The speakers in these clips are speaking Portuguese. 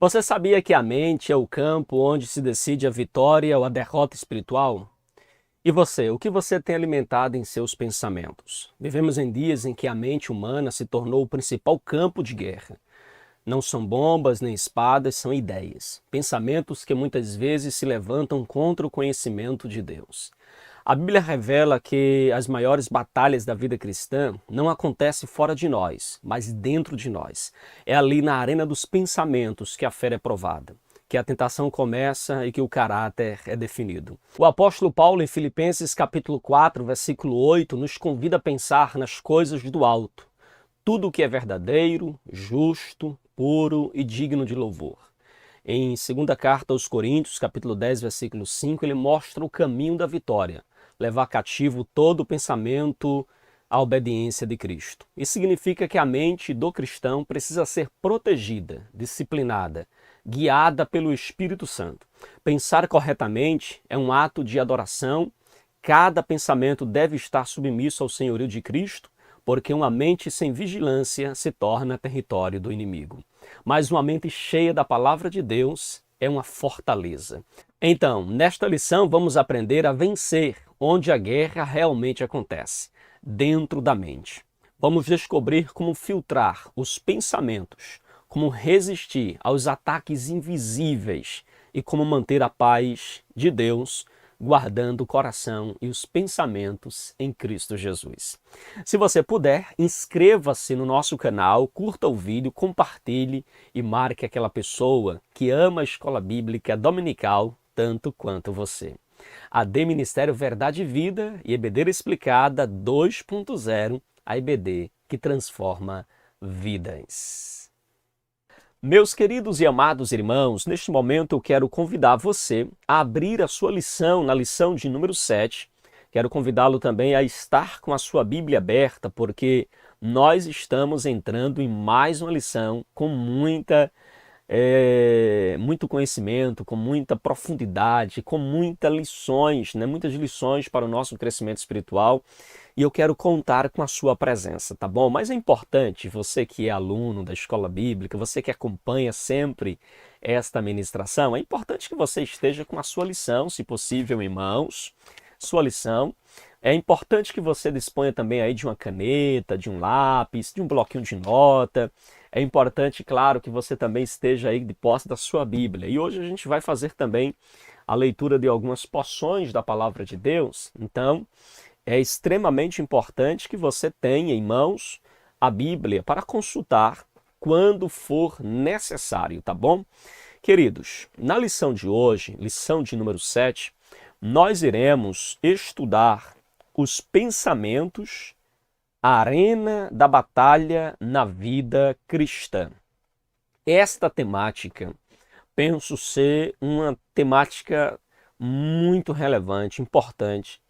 Você sabia que a mente é o campo onde se decide a vitória ou a derrota espiritual? E você, o que você tem alimentado em seus pensamentos? Vivemos em dias em que a mente humana se tornou o principal campo de guerra. Não são bombas nem espadas, são ideias, pensamentos que muitas vezes se levantam contra o conhecimento de Deus. A Bíblia revela que as maiores batalhas da vida cristã não acontecem fora de nós, mas dentro de nós. É ali na arena dos pensamentos que a fé é provada, que a tentação começa e que o caráter é definido. O apóstolo Paulo, em Filipenses capítulo 4, versículo 8, nos convida a pensar nas coisas do alto, tudo o que é verdadeiro, justo, puro e digno de louvor. Em segunda carta aos Coríntios, capítulo 10, versículo 5, ele mostra o caminho da vitória, levar cativo todo o pensamento à obediência de Cristo. Isso significa que a mente do cristão precisa ser protegida, disciplinada, guiada pelo Espírito Santo. Pensar corretamente é um ato de adoração. Cada pensamento deve estar submisso ao senhorio de Cristo, porque uma mente sem vigilância se torna território do inimigo. Mas uma mente cheia da palavra de Deus é uma fortaleza. Então, nesta lição vamos aprender a vencer onde a guerra realmente acontece, dentro da mente. Vamos descobrir como filtrar os pensamentos, como resistir aos ataques invisíveis e como manter a paz de Deus, guardando o coração e os pensamentos em Cristo Jesus. Se você puder, inscreva-se no nosso canal, curta o vídeo, compartilhe e marque aquela pessoa que ama a escola bíblica dominical tanto quanto você. AD Ministério Verdade e Vida e EBD Explicada 2.0, a EBD que transforma vidas. Meus queridos e amados irmãos, neste momento eu quero convidar você a abrir a sua lição, na lição de número 7. Quero convidá-lo também a estar com a sua Bíblia aberta, porque nós estamos entrando em mais uma lição com muito conhecimento, com muita profundidade, com muitas lições para o nosso crescimento espiritual. E eu quero contar com a sua presença, tá bom? Mas é importante, você que é aluno da escola bíblica, você que acompanha sempre esta ministração, é importante que você esteja com a sua lição, se possível em mãos, sua lição. É importante que você disponha também aí de uma caneta, de um lápis, de um bloquinho de nota. É importante, claro, que você também esteja aí de posse da sua Bíblia. E hoje a gente vai fazer também a leitura de algumas porções da palavra de Deus. Então, é extremamente importante que você tenha em mãos a Bíblia para consultar quando for necessário, tá bom? Queridos, na lição de hoje, lição de número 7, nós iremos estudar os pensamentos, a arena da batalha na vida cristã. Esta temática, penso ser uma temática muito relevante, importante.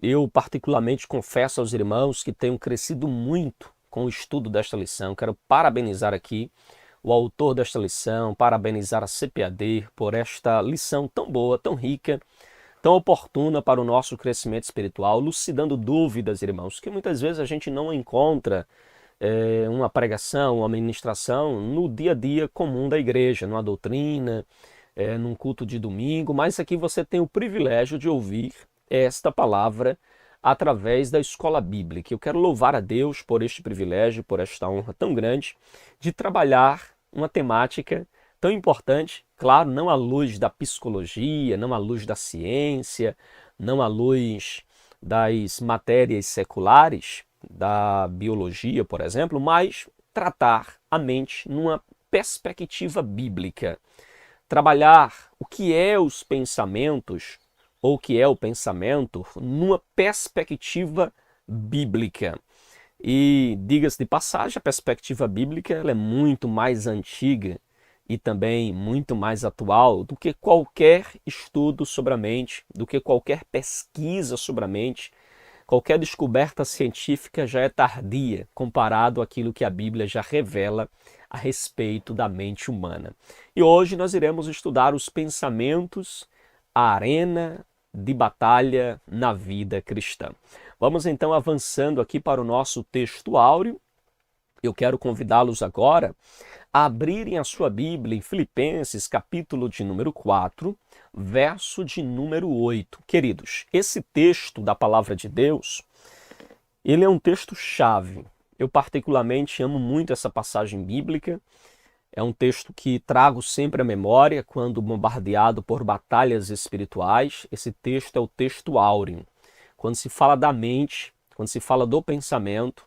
Eu particularmente confesso aos irmãos que tenho crescido muito com o estudo desta lição. Quero parabenizar aqui o autor desta lição, parabenizar a CPAD por esta lição tão boa, tão rica, tão oportuna para o nosso crescimento espiritual, lucidando dúvidas, irmãos, que muitas vezes a gente não encontra uma pregação, uma ministração no dia a dia comum da igreja, numa doutrina, num culto de domingo, mas aqui você tem o privilégio de ouvir esta palavra através da escola bíblica. Eu quero louvar a Deus por este privilégio, por esta honra tão grande de trabalhar uma temática tão importante, claro, não à luz da psicologia, não à luz da ciência, não à luz das matérias seculares, da biologia, por exemplo, mas tratar a mente numa perspectiva bíblica. Trabalhar o que é os pensamentos, ou o que é o pensamento, numa perspectiva bíblica. E, diga-se de passagem, a perspectiva bíblica ela é muito mais antiga e também muito mais atual do que qualquer estudo sobre a mente, do que qualquer pesquisa sobre a mente. Qualquer descoberta científica já é tardia comparado àquilo que a Bíblia já revela a respeito da mente humana. E hoje nós iremos estudar os pensamentos, a arena de batalha na vida cristã. Vamos então avançando aqui para o nosso texto áureo. Eu quero convidá-los agora abrirem a sua Bíblia em Filipenses, capítulo de número 4, verso de número 8. Queridos, esse texto da palavra de Deus, ele é um texto-chave. Eu particularmente amo muito essa passagem bíblica. É um texto que trago sempre à memória quando bombardeado por batalhas espirituais. Esse texto é o texto áureo. Quando se fala da mente, quando se fala do pensamento,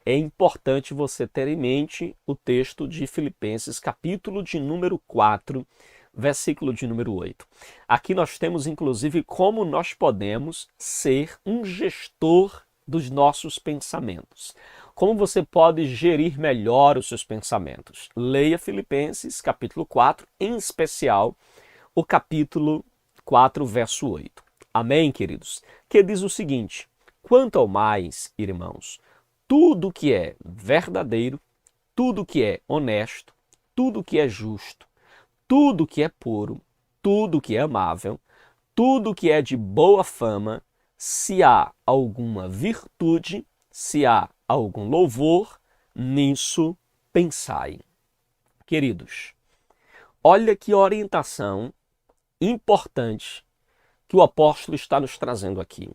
é importante você ter em mente o texto de Filipenses, capítulo de número 4, versículo de número 8. Aqui nós temos, inclusive, como nós podemos ser um gestor dos nossos pensamentos. Como você pode gerir melhor os seus pensamentos? Leia Filipenses, capítulo 4, em especial o capítulo 4, verso 8. Amém, queridos? Que diz o seguinte: quanto ao mais, irmãos, tudo que é verdadeiro, tudo que é honesto, tudo que é justo, tudo que é puro, tudo que é amável, tudo que é de boa fama, se há alguma virtude, se há algum louvor, nisso pensai. Queridos, olha que orientação importante que o apóstolo está nos trazendo aqui.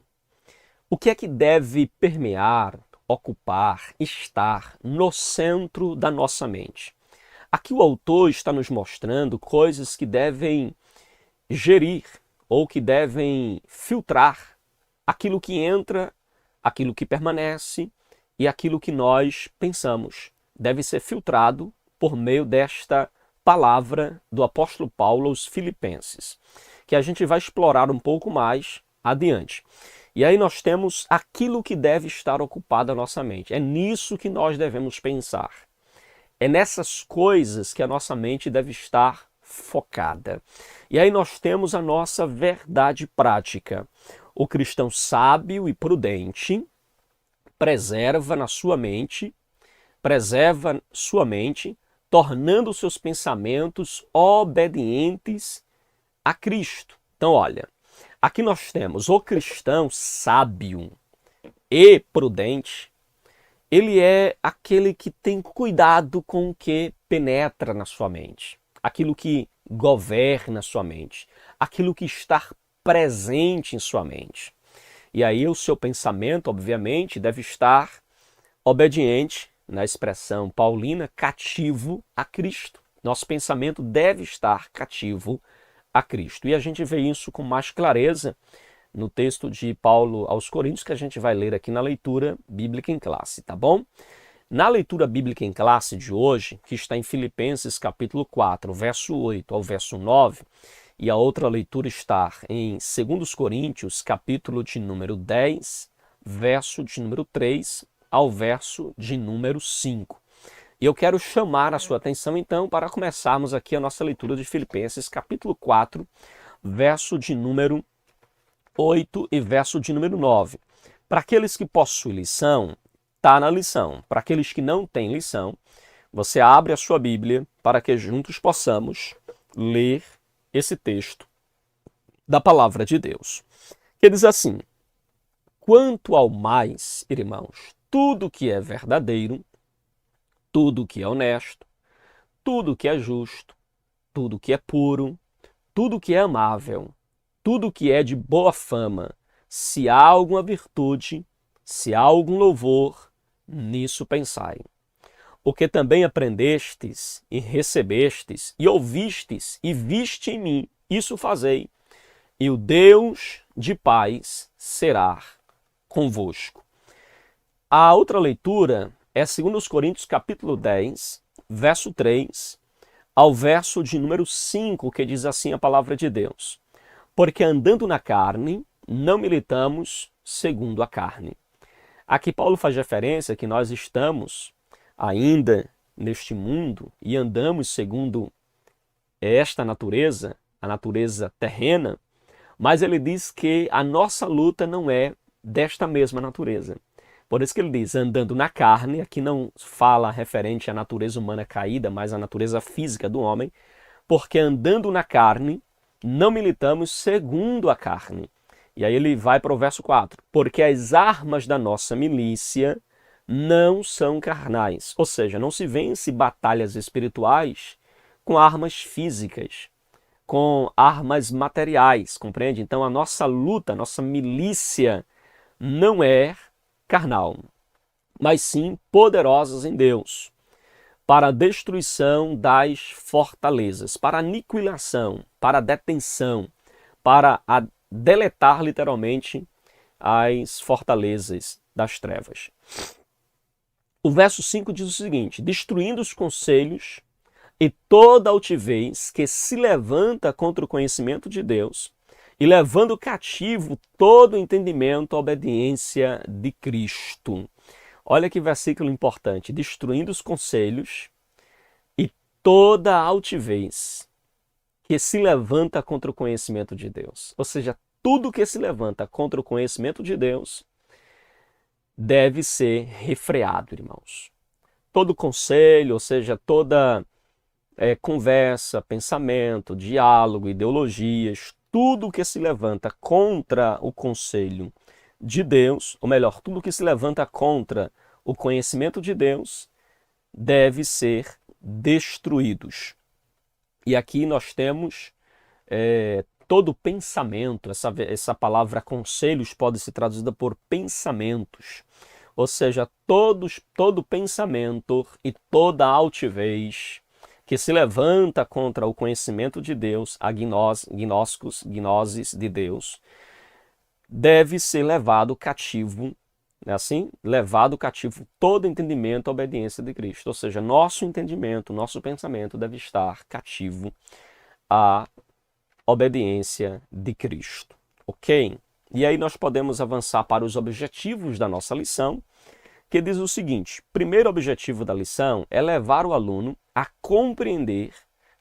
O que é que deve permear, ocupar, estar no centro da nossa mente? Aqui o autor está nos mostrando coisas que devem gerir ou que devem filtrar aquilo que entra, aquilo que permanece e aquilo que nós pensamos. Deve ser filtrado por meio desta palavra do apóstolo Paulo aos Filipenses, que a gente vai explorar um pouco mais adiante. E aí nós temos aquilo que deve estar ocupado a nossa mente. É nisso que nós devemos pensar. É nessas coisas que a nossa mente deve estar focada. E aí nós temos a nossa verdade prática. O cristão sábio e prudente preserva sua mente, tornando seus pensamentos obedientes a Cristo. Então, olha, aqui nós temos o cristão sábio e prudente. Ele é aquele que tem cuidado com o que penetra na sua mente, aquilo que governa a sua mente, aquilo que está presente em sua mente. E aí o seu pensamento, obviamente, deve estar obediente, na expressão paulina, cativo a Cristo. Nosso pensamento deve estar cativo a Cristo. E a gente vê isso com mais clareza no texto de Paulo aos Coríntios, que a gente vai ler aqui na leitura bíblica em classe, tá bom? Na leitura bíblica em classe de hoje, que está em Filipenses capítulo 4, verso 8 ao verso 9, e a outra leitura está em 2 Coríntios, capítulo de número 10, verso de número 3 ao verso de número 5. E eu quero chamar a sua atenção, então, para começarmos aqui a nossa leitura de Filipenses, capítulo 4, verso de número 8 e verso de número 9. Para aqueles que possuem lição, está na lição. Para aqueles que não têm lição, você abre a sua Bíblia para que juntos possamos ler esse texto da palavra de Deus. Que diz assim: quanto ao mais, irmãos, tudo que é verdadeiro, tudo que é honesto, tudo que é justo, tudo que é puro, tudo que é amável, tudo que é de boa fama, se há alguma virtude, se há algum louvor, nisso pensai. O que também aprendestes e recebestes e ouvistes e viste em mim, isso fazei, e o Deus de paz será convosco. A outra leitura é 2 Coríntios capítulo 10, verso 3 ao verso de número 5, que diz assim a palavra de Deus: porque andando na carne, não militamos segundo a carne. Aqui Paulo faz referência que nós estamos ainda neste mundo e andamos segundo esta natureza, a natureza terrena, mas ele diz que a nossa luta não é desta mesma natureza. Por isso que ele diz, andando na carne, aqui não fala referente à natureza humana caída, mas à natureza física do homem, porque andando na carne, não militamos segundo a carne. E aí ele vai para o verso 4, porque as armas da nossa milícia não são carnais. Ou seja, não se vence batalhas espirituais com armas físicas, com armas materiais, compreende? Então a nossa luta, a nossa milícia não é carnal, mas sim poderosas em Deus, para a destruição das fortalezas, para a aniquilação, para a detenção, para a deletar literalmente as fortalezas das trevas. O verso 5 diz o seguinte: destruindo os conselhos e toda altivez que se levanta contra o conhecimento de Deus, e levando cativo todo o entendimento à obediência de Cristo. Olha que versículo importante: destruindo os conselhos e toda altivez que se levanta contra o conhecimento de Deus. Ou seja, tudo que se levanta contra o conhecimento de Deus deve ser refreado, irmãos. Todo conselho, ou seja, toda conversa, pensamento, diálogo, ideologias, tudo que se levanta contra o conselho de Deus, ou melhor, tudo que se levanta contra o conhecimento de Deus, deve ser destruídos. E aqui nós temos todo pensamento, essa palavra conselhos pode ser traduzida por pensamentos, ou seja, todo pensamento e toda altivez que se levanta contra o conhecimento de Deus, a gnosis de Deus, deve ser levado cativo, né, assim? Levado cativo todo entendimento à obediência de Cristo. Ou seja, nosso entendimento, nosso pensamento deve estar cativo à obediência de Cristo. Ok? E aí nós podemos avançar para os objetivos da nossa lição, que diz o seguinte: primeiro objetivo da lição é levar o aluno a compreender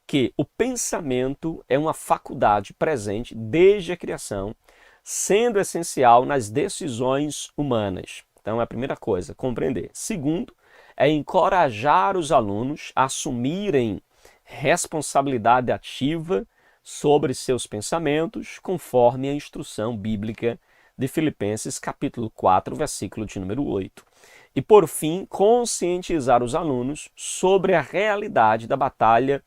que o pensamento é uma faculdade presente desde a criação, sendo essencial nas decisões humanas. Então é a primeira coisa, compreender. Segundo, é encorajar os alunos a assumirem responsabilidade ativa sobre seus pensamentos, conforme a instrução bíblica de Filipenses capítulo 4, versículo de número 8. E, por fim, conscientizar os alunos sobre a realidade da batalha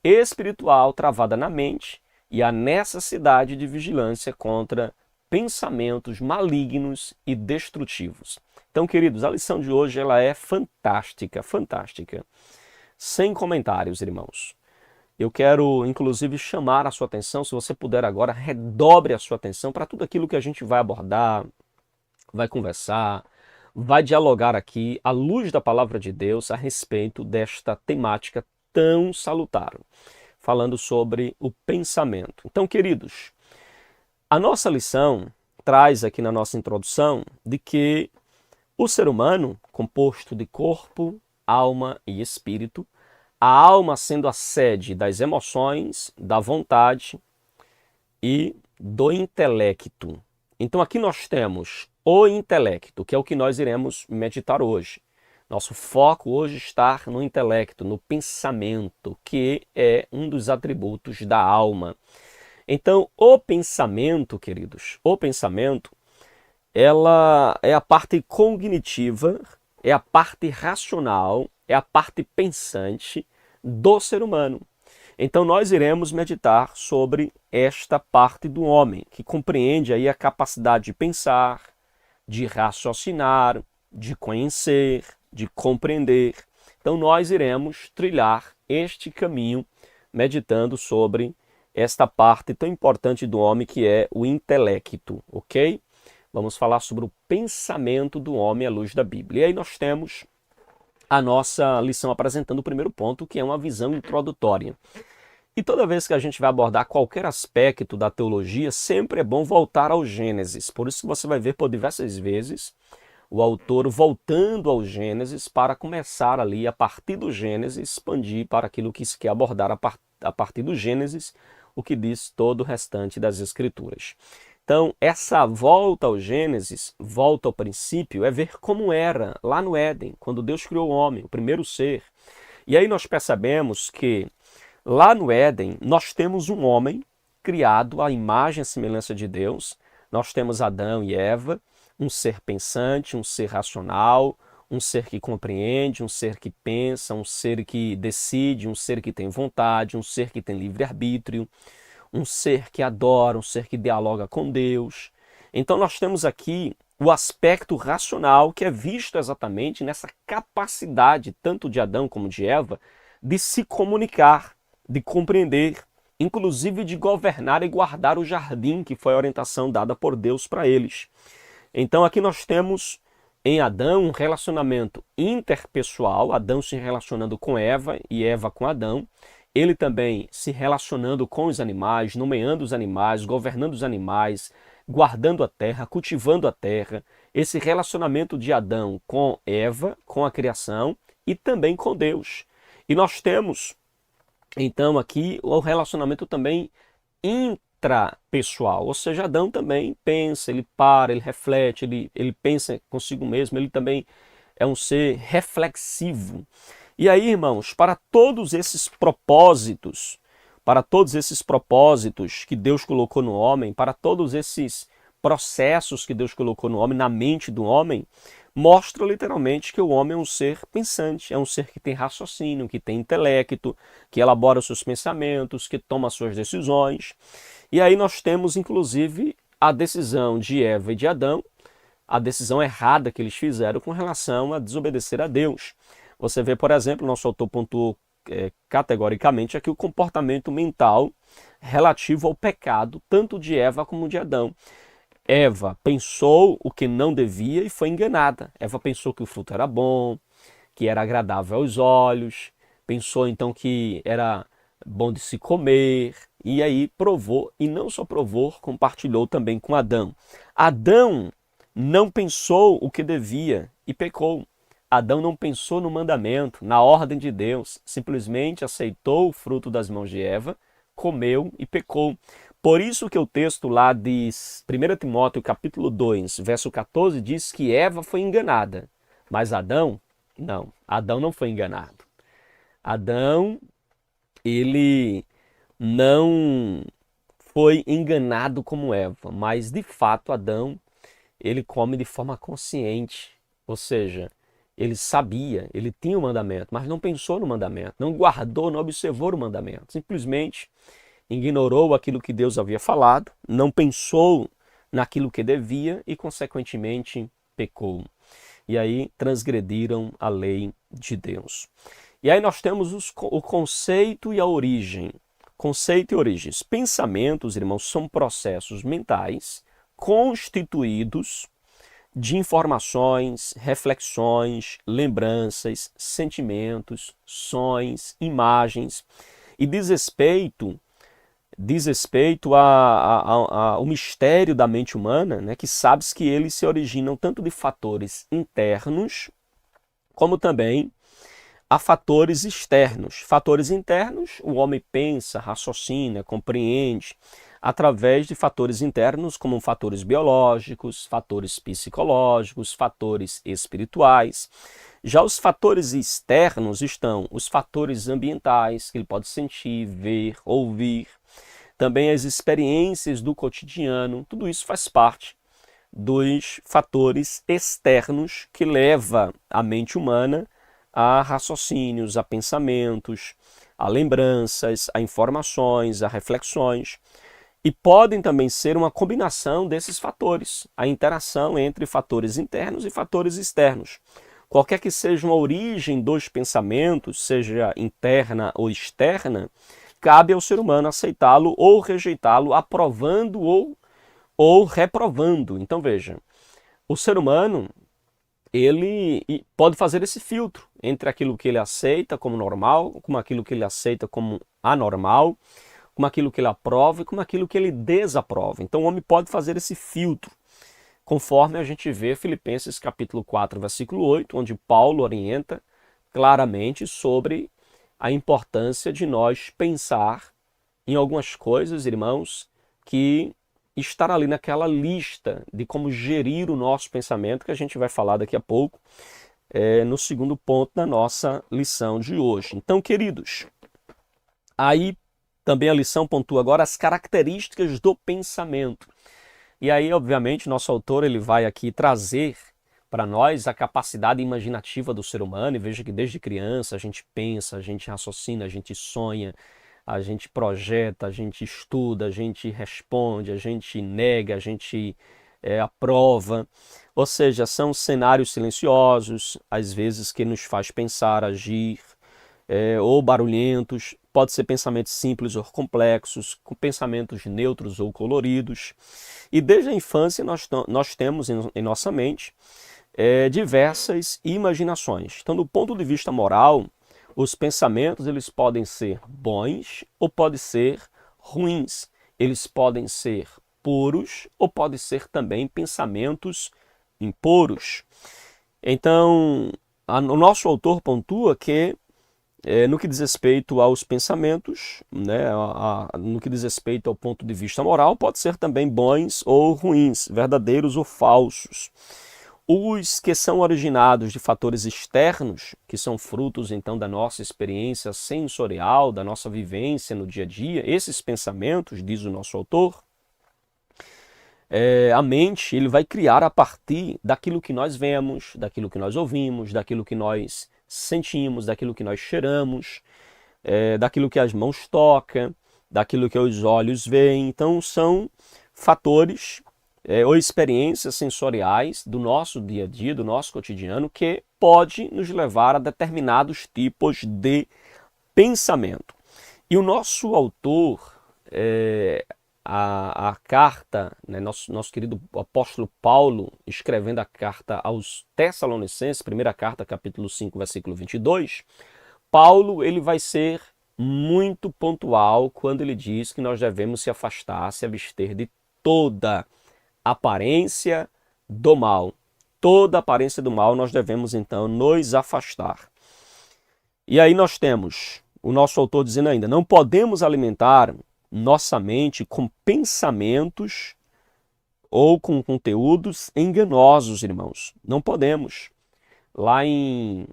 espiritual travada na mente e a necessidade de vigilância contra pensamentos malignos e destrutivos. Então, queridos, a lição de hoje ela é fantástica, fantástica. Sem comentários, irmãos. Eu quero, inclusive, chamar a sua atenção, se você puder agora, redobre a sua atenção para tudo aquilo que a gente vai abordar, vai conversar, vai dialogar aqui, à luz da palavra de Deus, a respeito desta temática tão salutar, falando sobre o pensamento. Então, queridos, a nossa lição traz aqui na nossa introdução de que o ser humano, composto de corpo, alma e espírito, a alma sendo a sede das emoções, da vontade e do intelecto. Então aqui nós temos o intelecto, que é o que nós iremos meditar hoje. Nosso foco hoje está no intelecto, no pensamento, que é um dos atributos da alma. Então o pensamento, queridos, o pensamento, ela é a parte cognitiva, é a parte racional, é a parte pensante do ser humano. Então nós iremos meditar sobre esta parte do homem, que compreende aí a capacidade de pensar, de raciocinar, de conhecer, de compreender. Então nós iremos trilhar este caminho meditando sobre esta parte tão importante do homem que é o intelecto, ok? Vamos falar sobre o pensamento do homem à luz da Bíblia. E aí nós temos a nossa lição apresentando o primeiro ponto, que é uma visão introdutória. E toda vez que a gente vai abordar qualquer aspecto da teologia, sempre é bom voltar ao Gênesis. Por isso que você vai ver por diversas vezes o autor voltando ao Gênesis para começar ali, a partir do Gênesis, expandir para aquilo que se quer abordar a partir do Gênesis, o que diz todo o restante das Escrituras. Então, essa volta ao Gênesis, volta ao princípio, é ver como era lá no Éden, quando Deus criou o homem, o primeiro ser. E aí nós percebemos que lá no Éden nós temos um homem criado à imagem e semelhança de Deus. Nós temos Adão e Eva, um ser pensante, um ser racional, um ser que compreende, um ser que pensa, um ser que decide, um ser que tem vontade, um ser que tem livre-arbítrio, um ser que adora, um ser que dialoga com Deus. Então nós temos aqui o aspecto racional que é visto exatamente nessa capacidade, tanto de Adão como de Eva, de se comunicar, de compreender, inclusive de governar e guardar o jardim, que foi a orientação dada por Deus para eles. Então aqui nós temos em Adão um relacionamento interpessoal, Adão se relacionando com Eva e Eva com Adão, ele também se relacionando com os animais, nomeando os animais, governando os animais, guardando a terra, cultivando a terra, esse relacionamento de Adão com Eva, com a criação e também com Deus. E nós temos, então, aqui o relacionamento também intrapessoal, ou seja, Adão também pensa, ele para, ele reflete, ele pensa consigo mesmo, ele também é um ser reflexivo. E aí, irmãos, para todos esses propósitos que Deus colocou no homem, para todos esses processos que Deus colocou no homem, na mente do homem, mostra literalmente que o homem é um ser pensante, é um ser que tem raciocínio, que tem intelecto, que elabora os seus pensamentos, que toma as suas decisões. E aí nós temos, inclusive, a decisão de Eva e de Adão, a decisão errada que eles fizeram com relação a desobedecer a Deus. Você vê, por exemplo, nosso autor pontuou categoricamente aqui o comportamento mental relativo ao pecado, tanto de Eva como de Adão. Eva pensou o que não devia e foi enganada. Eva pensou que o fruto era bom, que era agradável aos olhos, pensou então que era bom de se comer, e aí provou, e não só provou, compartilhou também com Adão. Adão não pensou o que devia e pecou. Adão não pensou no mandamento, na ordem de Deus, simplesmente aceitou o fruto das mãos de Eva, comeu e pecou. Por isso que o texto lá de 1 Timóteo capítulo 2, verso 14, diz que Eva foi enganada, mas Adão, não. Adão não foi enganado. Adão, ele não foi enganado como Eva, mas de fato Adão, ele come de forma consciente, ou seja, ele sabia, ele tinha o mandamento, mas não pensou no mandamento, não guardou, não observou o mandamento, simplesmente ignorou aquilo que Deus havia falado, não pensou naquilo que devia e, consequentemente, pecou. E aí transgrediram a lei de Deus. E aí nós temos o conceito e a origem. Conceito e origens. Pensamentos, irmãos, são processos mentais constituídos de informações, reflexões, lembranças, sentimentos, sons, imagens e diz respeito ao mistério da mente humana, né, que sabes que eles se originam tanto de fatores internos, como também a fatores externos. Fatores internos, o homem pensa, raciocina, compreende, através de fatores internos, como fatores biológicos, fatores psicológicos, fatores espirituais. Já os fatores externos estão os fatores ambientais, que ele pode sentir, ver, ouvir, também as experiências do cotidiano, tudo isso faz parte dos fatores externos que leva a mente humana a raciocínios, a pensamentos, a lembranças, a informações, a reflexões. E podem também ser uma combinação desses fatores, a interação entre fatores internos e fatores externos. Qualquer que seja a origem dos pensamentos, seja interna ou externa, cabe ao ser humano aceitá-lo ou rejeitá-lo, aprovando ou reprovando. Então veja, o ser humano, ele pode fazer esse filtro entre aquilo que ele aceita como normal, como aquilo que ele aceita como anormal, como aquilo que ele aprova e como aquilo que ele desaprova. Então o homem pode fazer esse filtro, conforme a gente vê Filipenses capítulo 4, versículo 8, onde Paulo orienta claramente sobre a importância de nós pensar em algumas coisas, irmãos, que estar ali naquela lista de como gerir o nosso pensamento, que a gente vai falar daqui a pouco, no segundo ponto da nossa lição de hoje. Então, queridos, aí também a lição pontua agora as características do pensamento. E aí, obviamente, nosso autor ele vai aqui trazer para nós a capacidade imaginativa do ser humano, e veja que desde criança a gente pensa, a gente raciocina, a gente sonha, a gente projeta, a gente estuda, a gente responde, a gente nega, a gente aprova. Ou seja, são cenários silenciosos, às vezes que nos faz pensar, agir, ou barulhentos. Pode ser pensamentos simples ou complexos, com pensamentos neutros ou coloridos. E desde a infância nós temos em nossa mente diversas imaginações. Então, do ponto de vista moral, os pensamentos eles podem ser bons ou podem ser ruins. Eles podem ser puros ou podem ser também pensamentos impuros. Então, o nosso autor pontua que no que diz respeito aos pensamentos, né, no que diz respeito ao ponto de vista moral, pode ser também bons ou ruins, verdadeiros ou falsos. Os que são originados de fatores externos, que são frutos então da nossa experiência sensorial, da nossa vivência no dia a dia, esses pensamentos, diz o nosso autor, a mente ele vai criar a partir daquilo que nós vemos, daquilo que nós ouvimos, daquilo que nós sentimos, daquilo que nós cheiramos, daquilo que as mãos tocam, daquilo que os olhos veem. Então são fatores ou experiências sensoriais do nosso dia a dia, do nosso cotidiano, que pode nos levar a determinados tipos de pensamento. E o nosso autor, a carta, né, nosso querido apóstolo Paulo, escrevendo a carta aos Tessalonicenses, primeira carta, capítulo 5, versículo 22, Paulo ele vai ser muito pontual quando ele diz que nós devemos se afastar, se abster de toda aparência do mal. Toda aparência do mal nós devemos então nos afastar. E aí nós temos o nosso autor dizendo ainda, não podemos alimentar nossa mente com pensamentos ou com conteúdos enganosos, irmãos. Não podemos. Lá em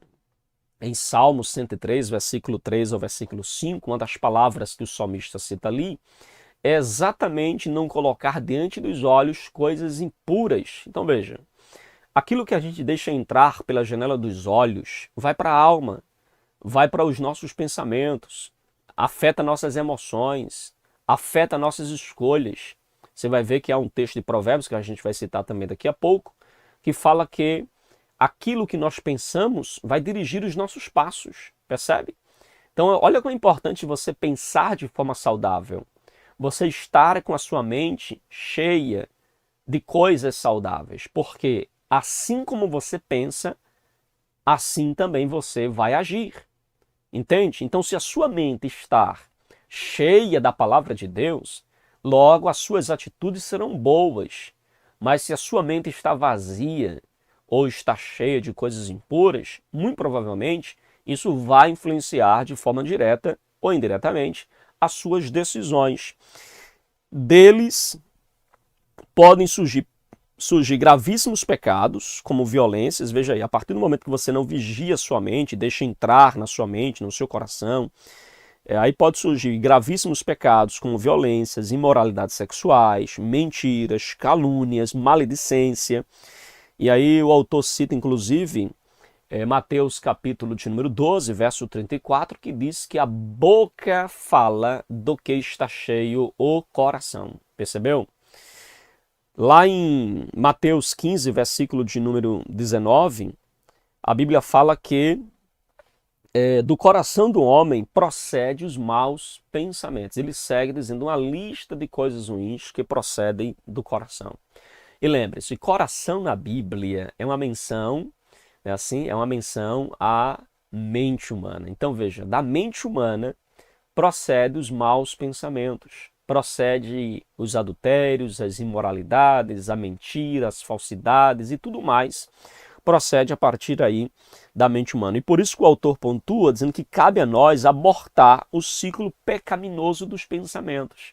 Salmos 103, versículo 3 ao versículo 5, uma das palavras que o salmista cita ali, é exatamente não colocar diante dos olhos coisas impuras. Então veja, aquilo que a gente deixa entrar pela janela dos olhos vai para a alma, vai para os nossos pensamentos, afeta nossas emoções, afeta nossas escolhas. Você vai ver que há um texto de Provérbios, que a gente vai citar também daqui a pouco, que fala que aquilo que nós pensamos vai dirigir os nossos passos, percebe? Então olha como é importante você pensar de forma saudável. Você estar com a sua mente cheia de coisas saudáveis, porque assim como você pensa, assim também você vai agir. Entende? Então se a sua mente estar cheia da palavra de Deus, logo as suas atitudes serão boas. Mas se a sua mente está vazia ou está cheia de coisas impuras, muito provavelmente isso vai influenciar de forma direta ou indiretamente as suas decisões. Deles podem surgir gravíssimos pecados, como violências. Veja aí, a partir do momento que você não vigia sua mente, deixa entrar na sua mente, no seu coração, aí pode surgir gravíssimos pecados, como violências, imoralidades sexuais, mentiras, calúnias, maledicência. E aí o autor cita, inclusive, Mateus capítulo de número 12, verso 34, que diz que a boca fala do que está cheio o coração. Percebeu? Lá em Mateus 15, versículo de número 19, a Bíblia fala que do coração do homem procede os maus pensamentos. Ele segue dizendo uma lista de coisas ruins que procedem do coração. E lembre-se, coração na Bíblia é uma menção, é uma menção à mente humana. Então veja, da mente humana procede os maus pensamentos, procede os adultérios, as imoralidades, a mentira, as falsidades e tudo mais, procede a partir aí da mente humana. E por isso que o autor pontua dizendo que cabe a nós abortar o ciclo pecaminoso dos pensamentos.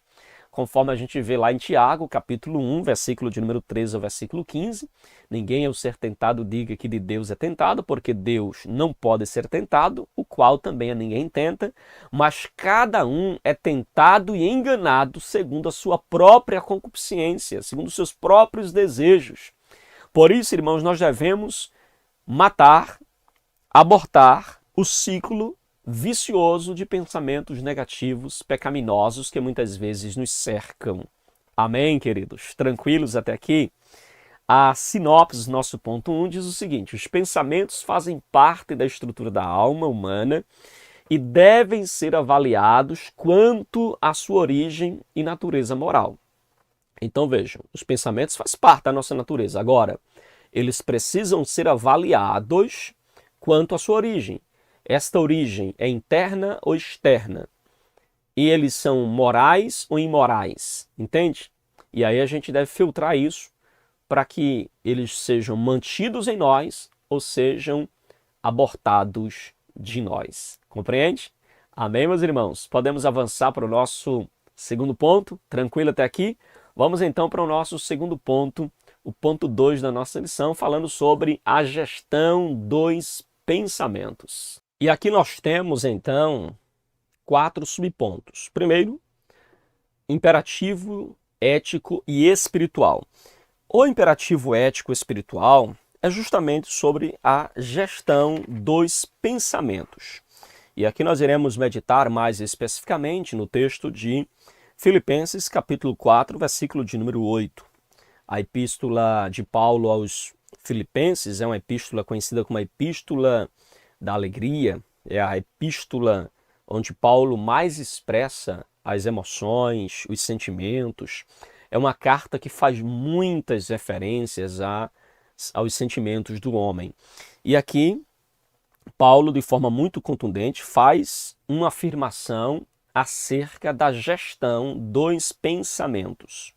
Conforme a gente vê lá em Tiago, capítulo 1, versículo de número 13 ao versículo 15. Ninguém ao ser tentado diga que de Deus é tentado, porque Deus não pode ser tentado, o qual também a ninguém tenta, mas cada um é tentado e enganado segundo a sua própria concupiscência, segundo os seus próprios desejos. Por isso, irmãos, nós devemos matar, abortar o ciclo vicioso de pensamentos negativos, pecaminosos que muitas vezes nos cercam. Amém, queridos? Tranquilos até aqui? A sinopse do nosso ponto 1 diz o seguinte: os pensamentos fazem parte da estrutura da alma humana e devem ser avaliados quanto à sua origem e natureza moral. Então vejam, os pensamentos fazem parte da nossa natureza. Agora, eles precisam ser avaliados quanto à sua origem. Esta origem é interna ou externa? E eles são morais ou imorais? Entende? E aí a gente deve filtrar isso para que eles sejam mantidos em nós ou sejam abortados de nós. Compreende? Amém, meus irmãos? Podemos avançar para o nosso segundo ponto? Tranquilo até aqui? Vamos então para o nosso segundo ponto, o ponto 2 da nossa lição, falando sobre a gestão dos pensamentos. E aqui nós temos então 4 subpontos. Primeiro, imperativo, ético e espiritual. O imperativo ético espiritual é justamente sobre a gestão dos pensamentos. E aqui nós iremos meditar mais especificamente no texto de Filipenses, capítulo 4, versículo de número 8. A epístola de Paulo aos Filipenses é uma epístola conhecida como a epístola da alegria, é a epístola onde Paulo mais expressa as emoções, os sentimentos. É uma carta que faz muitas referências aos sentimentos do homem. E aqui, Paulo, de forma muito contundente, faz uma afirmação acerca da gestão dos pensamentos.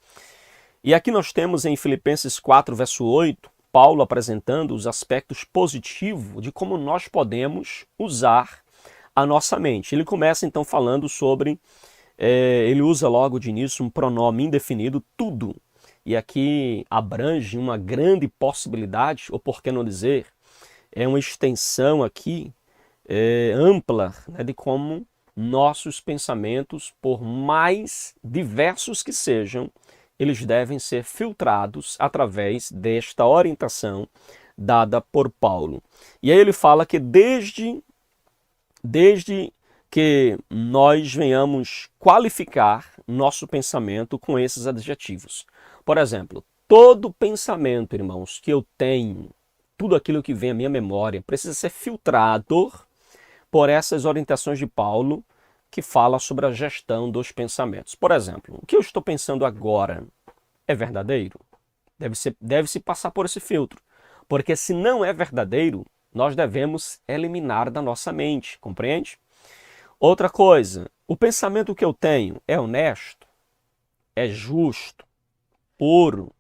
E aqui nós temos em Filipenses 4, verso 8, Paulo apresentando os aspectos positivos de como nós podemos usar a nossa mente. Ele começa então falando sobre, ele usa logo de início um pronome indefinido, tudo. E aqui abrange uma grande possibilidade, ou por que não dizer, é uma extensão aqui ampla, né, de como nossos pensamentos, por mais diversos que sejam, eles devem ser filtrados através desta orientação dada por Paulo. E aí ele fala que desde que nós venhamos qualificar nosso pensamento com esses adjetivos. Por exemplo, todo pensamento, irmãos, que eu tenho, tudo aquilo que vem à minha memória, precisa ser filtrado por essas orientações de Paulo, que fala sobre a gestão dos pensamentos. Por exemplo, o que eu estou pensando agora é verdadeiro? Deve-se passar por esse filtro. Porque se não é verdadeiro, nós devemos eliminar da nossa mente, compreende? Outra coisa, o pensamento que eu tenho é honesto? É justo? Puro?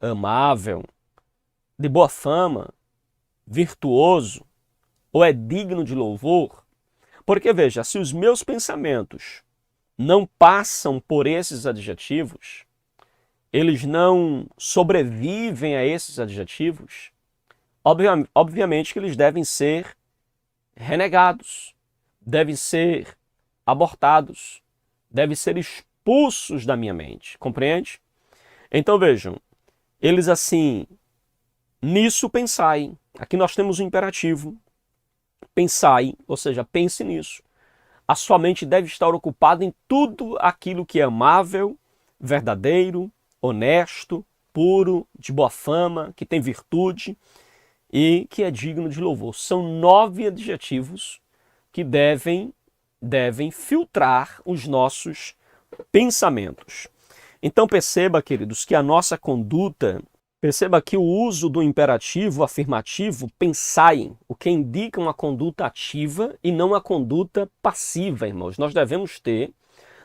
Amável? De boa fama? Virtuoso? Ou é digno de louvor? Porque veja, se os meus pensamentos não passam por esses adjetivos, eles não sobrevivem a esses adjetivos, obviamente que eles devem ser renegados, devem ser abortados, devem ser expulsos da minha mente, compreende? Então vejam, eles assim, nisso pensai. Aqui nós temos um imperativo, pensai, ou seja, pense nisso. A sua mente deve estar ocupada em tudo aquilo que é amável, verdadeiro, honesto, puro, de boa fama, que tem virtude e que é digno de louvor. São 9 adjetivos que devem filtrar os nossos pensamentos. Então perceba, queridos, que a nossa conduta, perceba que o uso do imperativo afirmativo, pensai, o que indica uma conduta ativa e não uma conduta passiva, irmãos. Nós devemos ter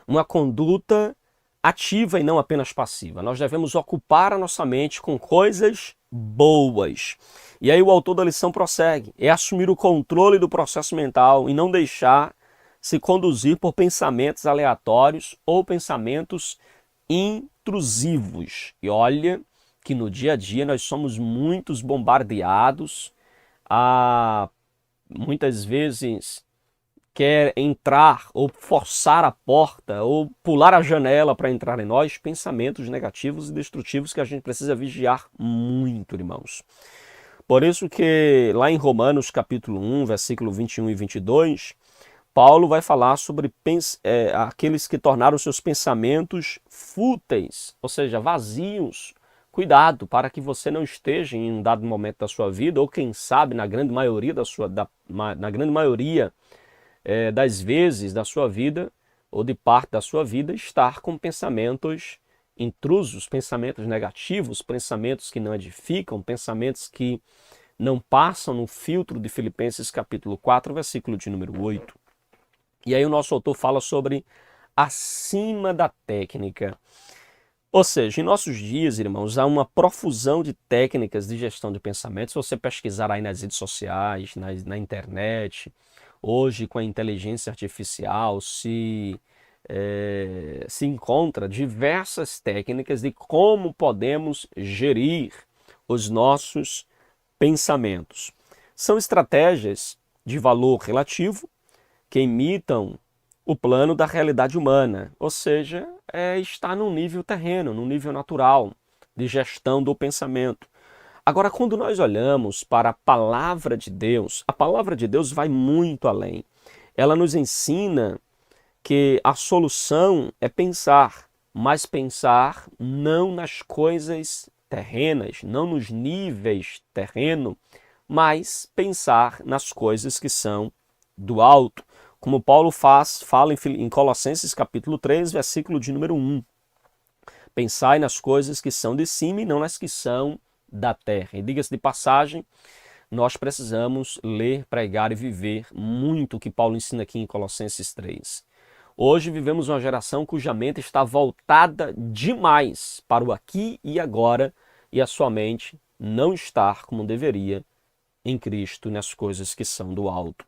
uma conduta ativa e não apenas passiva. Nós devemos ocupar a nossa mente com coisas boas. E aí o autor da lição prossegue, é assumir o controle do processo mental e não deixar se conduzir por pensamentos aleatórios ou pensamentos intrusivos. E olha que no dia a dia nós somos muitos bombardeados a muitas vezes quer entrar ou forçar a porta ou pular a janela para entrar em nós, pensamentos negativos e destrutivos que a gente precisa vigiar muito, irmãos. Por isso que lá em Romanos capítulo 1, versículo 21 e 22, Paulo vai falar sobre aqueles que tornaram seus pensamentos fúteis, ou seja, vazios. Cuidado para que você não esteja em um dado momento da sua vida, ou quem sabe na grande maioria das vezes da sua vida, ou de parte da sua vida, estar com pensamentos intrusos, pensamentos negativos, pensamentos que não edificam, pensamentos que não passam no filtro de Filipenses capítulo 4, versículo de número 8. E aí o nosso autor fala sobre acima da técnica. Ou seja, em nossos dias, irmãos, há uma profusão de técnicas de gestão de pensamentos. Se você pesquisar aí nas redes sociais, na internet, hoje com a inteligência artificial, se encontra diversas técnicas de como podemos gerir os nossos pensamentos. São estratégias de valor relativo que imitam o plano da realidade humana, ou seja, está num nível terreno, num nível natural de gestão do pensamento. Agora, quando nós olhamos para a palavra de Deus, a palavra de Deus vai muito além. Ela nos ensina que a solução é pensar, mas pensar não nas coisas terrenas, não nos níveis terreno, mas pensar nas coisas que são do alto. Como Paulo fala em Colossenses capítulo 3, versículo de número 1. Pensai nas coisas que são de cima e não nas que são da terra. E diga-se de passagem, nós precisamos ler, pregar e viver muito o que Paulo ensina aqui em Colossenses 3. Hoje vivemos uma geração cuja mente está voltada demais para o aqui e agora e a sua mente não está como deveria em Cristo e nas coisas que são do alto.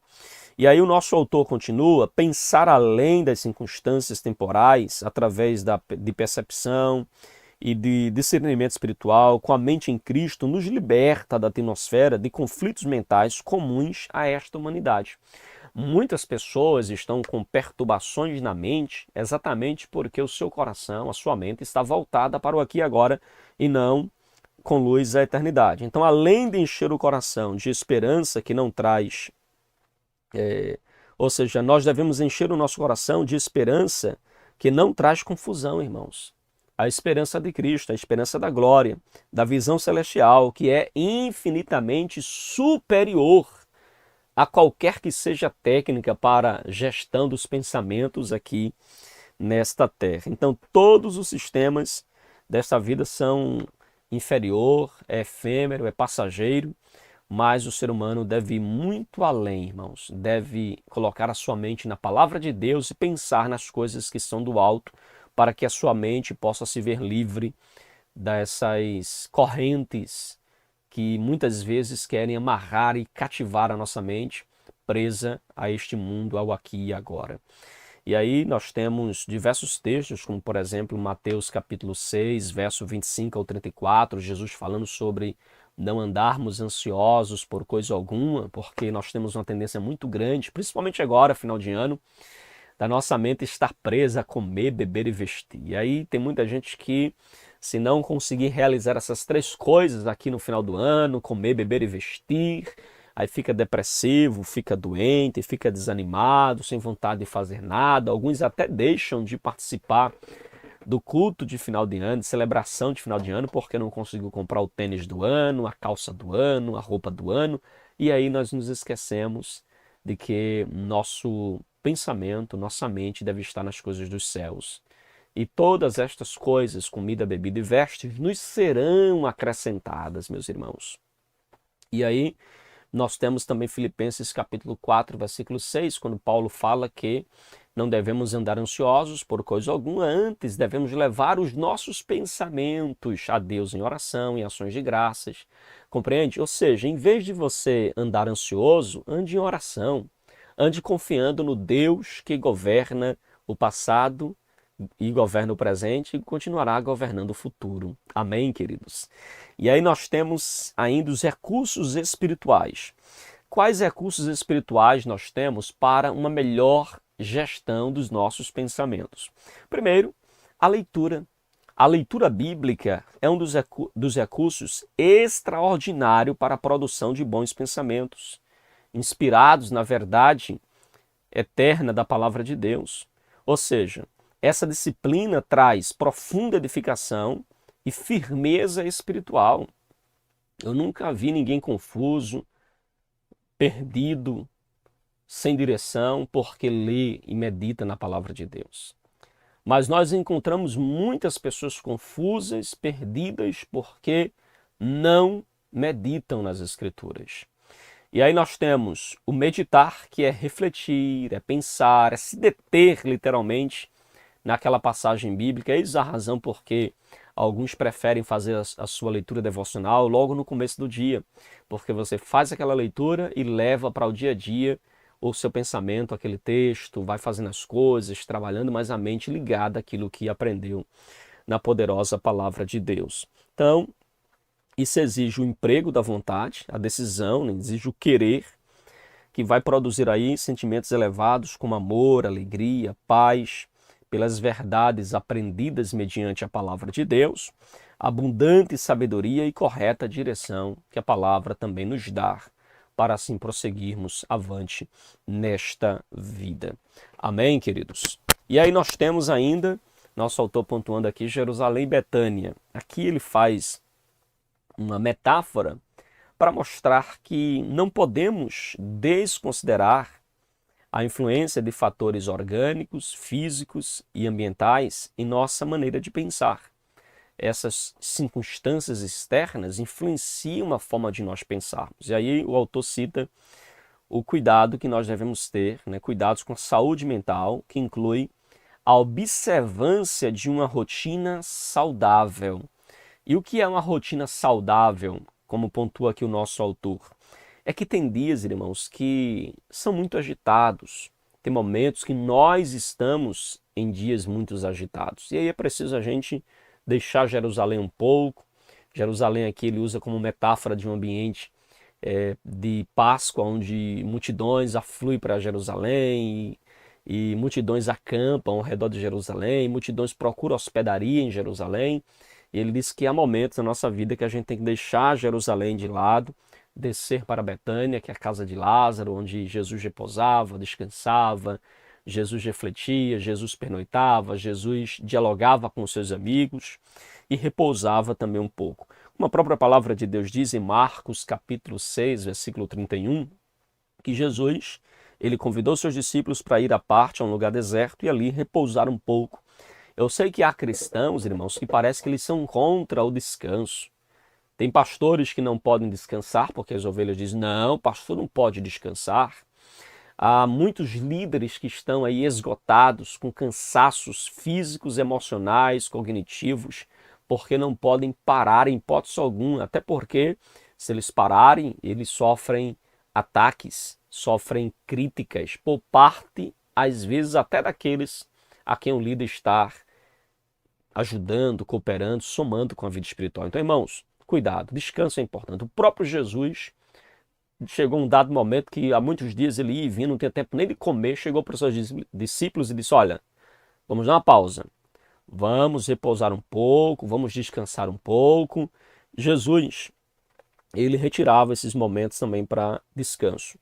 E aí o nosso autor continua: pensar além das circunstâncias temporais, através de percepção e de discernimento espiritual, com a mente em Cristo, nos liberta da atmosfera de conflitos mentais comuns a esta humanidade. Muitas pessoas estão com perturbações na mente exatamente porque o seu coração, a sua mente está voltada para o aqui e agora e não com luz à eternidade. Então, além de encher o coração de esperança que não traz ou seja, nós devemos encher o nosso coração de esperança que não traz confusão, irmãos. A esperança de Cristo, a esperança da glória, da visão celestial, que é infinitamente superior a qualquer que seja a técnica para gestão dos pensamentos aqui nesta terra. Então, todos os sistemas desta vida são inferior, é efêmero, é passageiro, mas o ser humano deve ir muito além, irmãos. Deve colocar a sua mente na palavra de Deus e pensar nas coisas que são do alto, para que a sua mente possa se ver livre dessas correntes que muitas vezes querem amarrar e cativar a nossa mente, presa a este mundo, ao aqui e agora. E aí nós temos diversos textos, como por exemplo Mateus capítulo 6, verso 25 ao 34, Jesus falando sobre não andarmos ansiosos por coisa alguma, porque nós temos uma tendência muito grande, principalmente agora, final de ano, da nossa mente estar presa a comer, beber e vestir. E aí tem muita gente que, se não conseguir realizar essas três coisas aqui no final do ano, comer, beber e vestir, aí fica depressivo, fica doente, fica desanimado, sem vontade de fazer nada. Alguns até deixam de participar do culto de final de ano, de celebração de final de ano, porque não conseguiu comprar o tênis do ano, a calça do ano, a roupa do ano. E aí nós nos esquecemos de que nosso pensamento, nossa mente deve estar nas coisas dos céus. E todas estas coisas, comida, bebida e vestes, nos serão acrescentadas, meus irmãos. E aí nós temos também Filipenses capítulo 4, versículo 6, quando Paulo fala que não devemos andar ansiosos por coisa alguma, antes devemos levar os nossos pensamentos a Deus em oração, em ações de graças. Compreende? Ou seja, em vez de você andar ansioso, ande em oração. Ande confiando no Deus que governa o passado e governa o presente e continuará governando o futuro. Amém, queridos? E aí nós temos ainda os recursos espirituais. quais recursos espirituais nós temos para uma melhor gestão dos nossos pensamentos? Primeiro, a leitura. A leitura bíblica é um dos recursos extraordinários para a produção de bons pensamentos, inspirados na verdade eterna da palavra de Deus. Ou seja, essa disciplina traz profunda edificação e firmeza espiritual. Eu nunca vi ninguém confuso, perdido, sem direção, porque lê e medita na palavra de Deus. Mas nós encontramos muitas pessoas confusas, perdidas, porque não meditam nas Escrituras. E aí nós temos o meditar, que é refletir, é pensar, é se deter literalmente naquela passagem bíblica. Eis a razão porque alguns preferem fazer a sua leitura devocional logo no começo do dia, porque você faz aquela leitura e leva para o dia a dia o seu pensamento, aquele texto, vai fazendo as coisas, trabalhando mais a mente ligada àquilo que aprendeu na poderosa palavra de Deus. Então, isso exige o emprego da vontade, a decisão, exige o querer, que vai produzir aí sentimentos elevados como amor, alegria, paz, pelas verdades aprendidas mediante a palavra de Deus, abundante sabedoria e correta direção que a palavra também nos dá, para assim prosseguirmos avante nesta vida. Amém, queridos? E aí nós temos ainda, nosso autor pontuando aqui, Jerusalém e Betânia. Aqui ele faz uma metáfora para mostrar que não podemos desconsiderar a influência de fatores orgânicos, físicos e ambientais em nossa maneira de pensar. Essas circunstâncias externas influenciam a forma de nós pensarmos. E aí o autor cita o cuidado que nós devemos ter, cuidados com a saúde mental, que inclui a observância de uma rotina saudável. E o que é uma rotina saudável, como pontua aqui o nosso autor? É que tem dias, irmãos, que são muito agitados. Tem momentos que nós estamos em dias muito agitados. E aí é preciso a gente deixar Jerusalém um pouco. Jerusalém aqui ele usa como metáfora de um ambiente de Páscoa, onde multidões afluem para Jerusalém e multidões acampam ao redor de Jerusalém, multidões procuram hospedaria em Jerusalém. E ele diz que há momentos na nossa vida que a gente tem que deixar Jerusalém de lado, descer para Betânia, que é a casa de Lázaro, onde Jesus repousava, descansava, Jesus refletia, Jesus pernoitava, Jesus dialogava com os seus amigos e repousava também um pouco. Como a própria palavra de Deus diz em Marcos capítulo 6, versículo 31, que Jesus ele convidou seus discípulos para ir à parte, a um lugar deserto, e ali repousar um pouco. Eu sei que há cristãos, irmãos, que parece que eles são contra o descanso. Tem pastores que não podem descansar, porque as ovelhas dizem, não, o pastor não pode descansar. Há muitos líderes que estão aí esgotados, com cansaços físicos, emocionais, cognitivos, porque não podem parar em hipótese alguma, até porque se eles pararem, eles sofrem ataques, sofrem críticas por parte, às vezes até daqueles a quem o líder está ajudando, cooperando, somando com a vida espiritual. Então, irmãos, cuidado, descanso é importante. O próprio Jesus chegou um dado momento que há muitos dias ele ia e vinha, não tinha tempo nem de comer, chegou para os seus discípulos e disse, olha, vamos dar uma pausa, vamos repousar um pouco, vamos descansar um pouco. Jesus, ele retirava esses momentos também para descanso.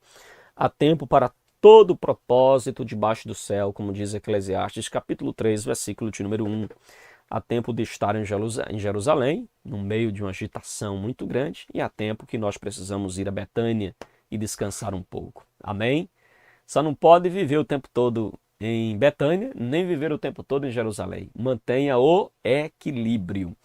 Há tempo para todo o propósito debaixo do céu, como diz Eclesiastes, capítulo 3, versículo de número 1. Há tempo de estar em Jerusalém, no meio de uma agitação muito grande, e há tempo que nós precisamos ir a Betânia e descansar um pouco. Amém? Só não pode viver o tempo todo em Betânia, nem viver o tempo todo em Jerusalém. Mantenha o equilíbrio.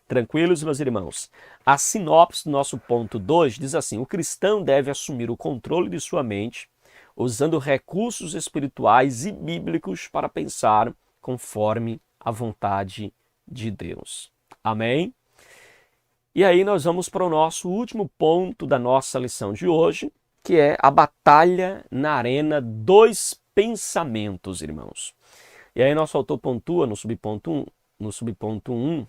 Tranquilos, meus irmãos? A sinopse do nosso ponto 2 diz assim, o cristão deve assumir o controle de sua mente, usando recursos espirituais e bíblicos para pensar conforme a vontade de Deus. Amém? E aí nós vamos para o nosso último ponto da nossa lição de hoje, que é a batalha na arena dos pensamentos, irmãos. E aí nosso autor pontua no subponto 1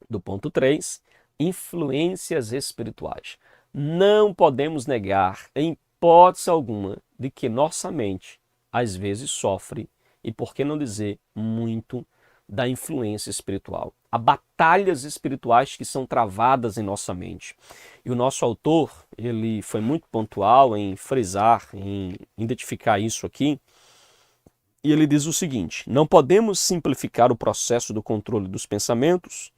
do ponto 3, influências espirituais. Não podemos negar, em hipótese alguma, de que nossa mente, às vezes, sofre, e por que não dizer, muito, da influência espiritual. Há batalhas espirituais que são travadas em nossa mente. E o nosso autor, ele foi muito pontual em frisar, em identificar isso aqui, e ele diz o seguinte: não podemos simplificar o processo do controle dos pensamentos,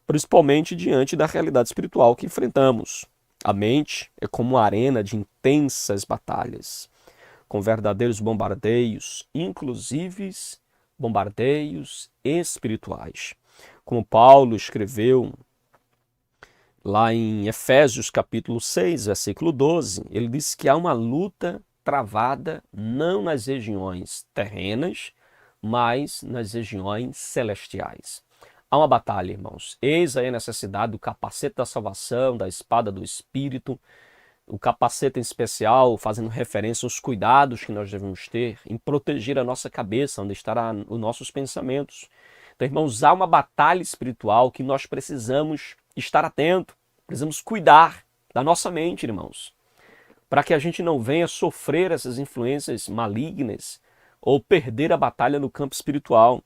principalmente diante da realidade espiritual que enfrentamos. A mente é como uma arena de intensas batalhas, com verdadeiros bombardeios, inclusive bombardeios espirituais. Como Paulo escreveu lá em Efésios capítulo 6, versículo 12, ele diz que há uma luta travada não nas regiões terrenas, mas nas regiões celestiais. Há uma batalha, irmãos. Eis aí a necessidade do capacete da salvação, da espada do Espírito, o capacete em especial, fazendo referência aos cuidados que nós devemos ter em proteger a nossa cabeça, onde estarão os nossos pensamentos. Então, irmãos, há uma batalha espiritual que nós precisamos estar atento, precisamos cuidar da nossa mente, irmãos, para que a gente não venha sofrer essas influências malignas ou perder a batalha no campo espiritual.